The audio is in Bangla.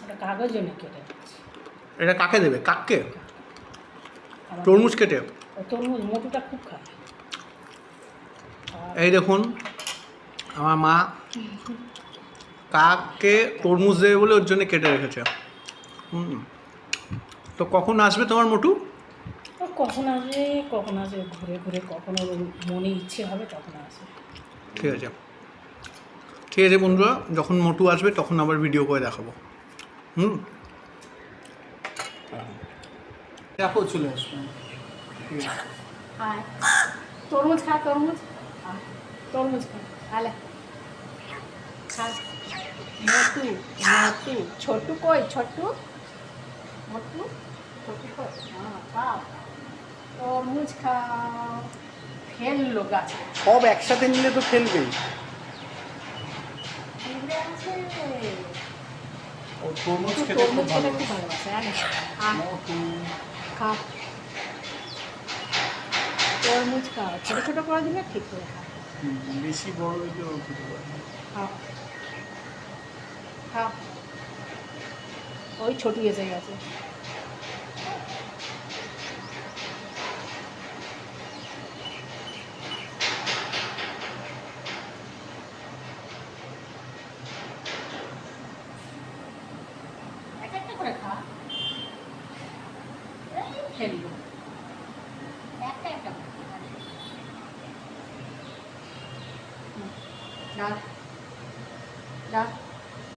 ওটা কাগজ জন্য কেটে দিচ্ছি। এটা কাকে দেবে? কাককে? তরমুজ কেটে? ও তরমুজ মোটুটা খুব খায়। এই দেখুন আমার মা কাককে তরমুজ দেবে বলে ওর জন্য কেটে রেখেছে। তো কখন আসবে তোমার মোটু? ও কখন আসবে ঘুরে ঘুরে কখন ওর মনে ইচ্ছে হবে তখন আসবে। ঠিক আছে, ঠিক আছে বন্ধুরা, যখন মোটু আসবে তখন আবার ভিডিও করে দেখাবো। দেখো চলে আসবে। আয় তরমুজ খা, তরমুজ তরমুজ খা, আলে খা। মোটু মোটু ছোটু কই? ছোটু মোটু ছোটু কই? হ্যাঁ খাও তরমুজ খাও। ফেললো গাছে, সব একসাথে নিলে তো ফেলবেই। পিঁপড়ে আছে। ও তরমুজ খেতে তরমুজ খুব খেতে ভালো। খুব ভালোবাসে। আলে খা তরমুজ খাও, ছোটো ছোটো করে দিলে ঠিক করে খা। বেশি বড় হইলেও খেতে পারে। খাও খাও, ওই ছোটু এসে গেছে। একটা করে খা, ফেলবো একটা একটা করে।